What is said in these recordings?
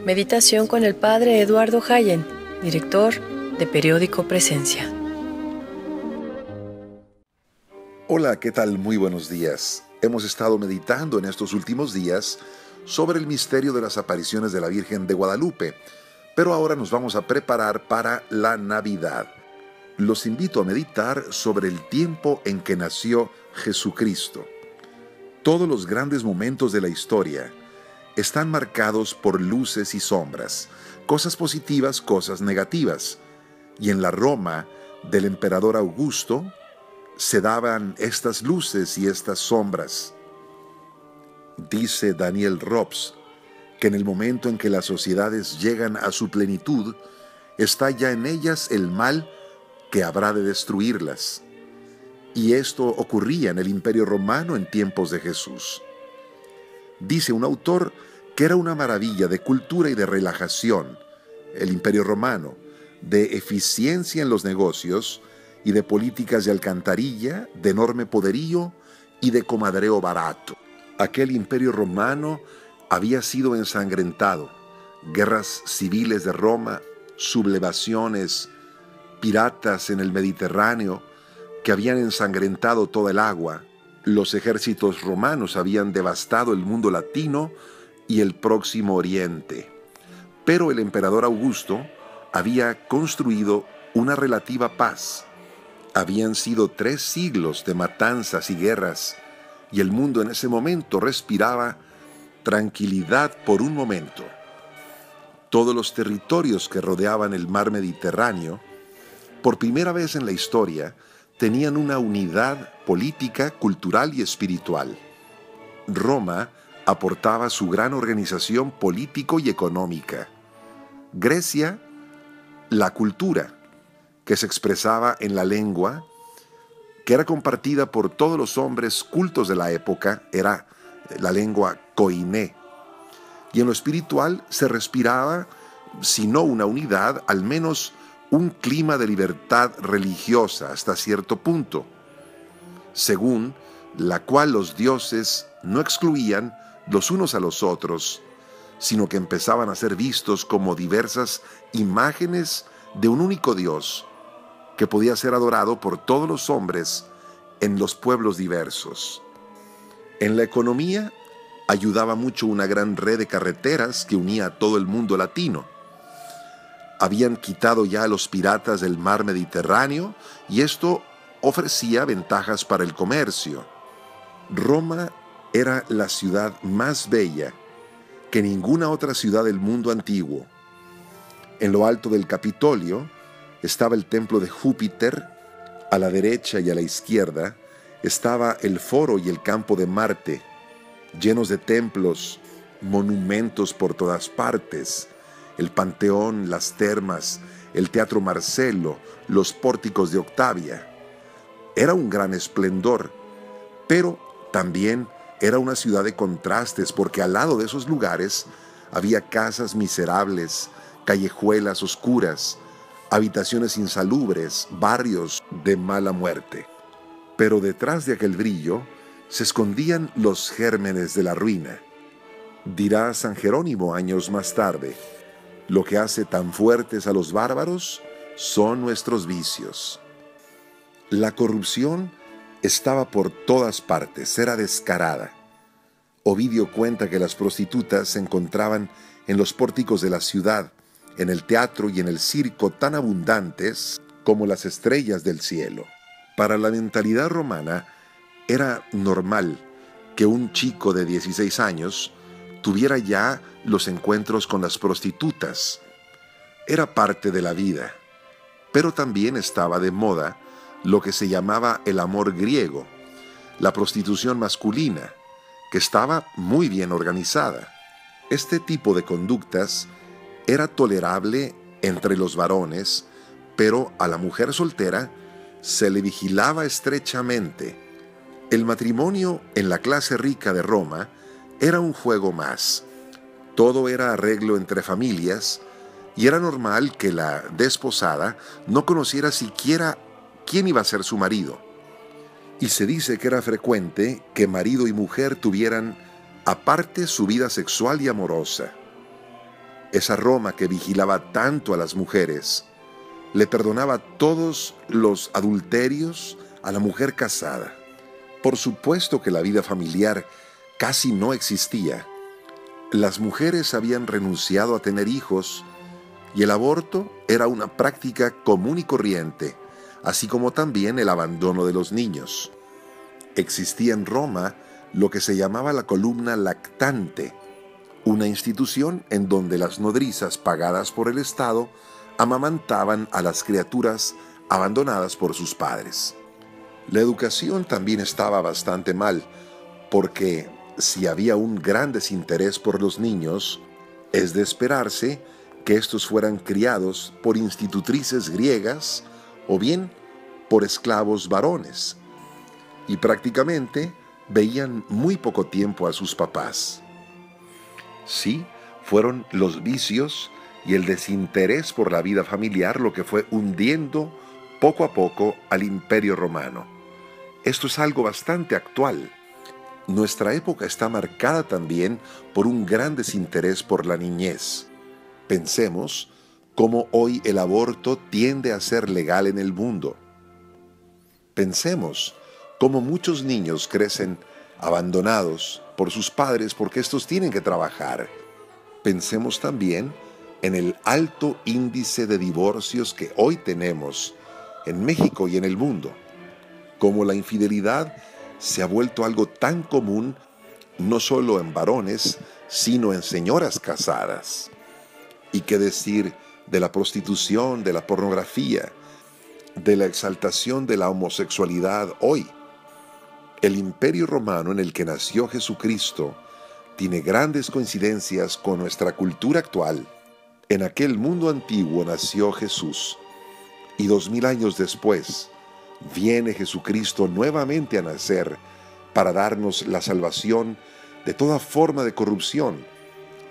Meditación con el Padre Eduardo Hayen, director de Periódico Presencia. Hola, ¿qué tal? Muy buenos días. Hemos estado meditando en estos últimos días sobre el misterio de las apariciones de la Virgen de Guadalupe, pero ahora nos vamos a preparar para la Navidad. Los invito a meditar sobre el tiempo en que nació Jesucristo. Todos los grandes momentos de la historia están marcados por luces y sombras, cosas positivas, cosas negativas. Y en la Roma del emperador Augusto se daban estas luces y estas sombras. Dice Daniel Robs que en el momento en que las sociedades llegan a su plenitud, está ya en ellas el mal que habrá de destruirlas. Y esto ocurría en el Imperio Romano en tiempos de Jesús. Dice un autor que era una maravilla de cultura y de relajación, el Imperio Romano, de eficiencia en los negocios y de políticas de alcantarilla, de enorme poderío y de comadreo barato. Aquel Imperio Romano había sido ensangrentado, guerras civiles de Roma, sublevaciones, piratas en el Mediterráneo que habían ensangrentado toda el agua. Los ejércitos romanos habían devastado el mundo latino y el Próximo Oriente. Pero el emperador Augusto había construido una relativa paz. Habían sido 3 siglos de matanzas y guerras, y el mundo en ese momento respiraba tranquilidad por un momento. Todos los territorios que rodeaban el mar Mediterráneo, por primera vez en la historia, tenían una unidad política, cultural y espiritual. Roma aportaba su gran organización político y económica. Grecia, la cultura, que se expresaba en la lengua, que era compartida por todos los hombres cultos de la época, era la lengua koiné. Y en lo espiritual se respiraba, si no una unidad, al menos un clima de libertad religiosa hasta cierto punto, según la cual los dioses no excluían los unos a los otros, sino que empezaban a ser vistos como diversas imágenes de un único Dios, que podía ser adorado por todos los hombres en los pueblos diversos. En la economía ayudaba mucho una gran red de carreteras que unía a todo el mundo latino. Habían quitado ya a los piratas del mar Mediterráneo y esto ofrecía ventajas para el comercio. Roma era la ciudad más bella que ninguna otra ciudad del mundo antiguo. En lo alto del Capitolio estaba el templo de Júpiter, a la derecha y a la izquierda estaba el foro y el campo de Marte, llenos de templos, monumentos por todas partes, el Panteón, las termas, el Teatro Marcelo, los pórticos de Octavia. Era un gran esplendor, pero también era una ciudad de contrastes, porque al lado de esos lugares había casas miserables, callejuelas oscuras, habitaciones insalubres, barrios de mala muerte. Pero detrás de aquel brillo se escondían los gérmenes de la ruina. Dirá San Jerónimo años más tarde: lo que hace tan fuertes a los bárbaros son nuestros vicios. La corrupción estaba por todas partes, era descarada. Ovidio cuenta que las prostitutas se encontraban en los pórticos de la ciudad, en el teatro y en el circo, tan abundantes como las estrellas del cielo. Para la mentalidad romana era normal que un chico de 16 años tuviera ya los encuentros con las prostitutas. Era parte de la vida, pero también estaba de moda lo que se llamaba el amor griego, la prostitución masculina, que estaba muy bien organizada. Este tipo de conductas era tolerable entre los varones, pero a la mujer soltera se le vigilaba estrechamente. El matrimonio en la clase rica de Roma era un juego más. Todo era arreglo entre familias y era normal que la desposada no conociera siquiera quién iba a ser su marido. Y se dice que era frecuente que marido y mujer tuvieran aparte su vida sexual y amorosa. Esa Roma que vigilaba tanto a las mujeres, le perdonaba todos los adulterios a la mujer casada. Por supuesto que la vida familiar casi no existía. Las mujeres habían renunciado a tener hijos y el aborto era una práctica común y corriente, así como también el abandono de los niños. Existía en Roma lo que se llamaba la columna lactante, una institución en donde las nodrizas pagadas por el Estado amamantaban a las criaturas abandonadas por sus padres. La educación también estaba bastante mal, porque si había un gran desinterés por los niños, es de esperarse que estos fueran criados por institutrices griegas o bien por esclavos varones, y prácticamente veían muy poco tiempo a sus papás. Sí, fueron los vicios y el desinterés por la vida familiar lo que fue hundiendo poco a poco al Imperio Romano. Esto es algo bastante actual. Nuestra época está marcada también por un gran desinterés por la niñez. Pensemos cómo hoy el aborto tiende a ser legal en el mundo. Pensemos cómo muchos niños crecen abandonados por sus padres porque estos tienen que trabajar. Pensemos también en el alto índice de divorcios que hoy tenemos en México y en el mundo. Cómo la infidelidad se ha vuelto algo tan común, no solo en varones, sino en señoras casadas. ¿Y qué decir de la prostitución, de la pornografía, de la exaltación de la homosexualidad hoy? El Imperio Romano en el que nació Jesucristo tiene grandes coincidencias con nuestra cultura actual. En aquel mundo antiguo nació Jesús, y 2000 años después viene Jesucristo nuevamente a nacer para darnos la salvación de toda forma de corrupción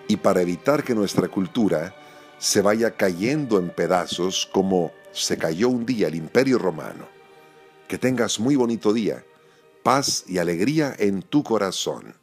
y para evitar que nuestra cultura se vaya cayendo en pedazos como se cayó un día el Imperio Romano. Que tengas muy bonito día, paz y alegría en tu corazón.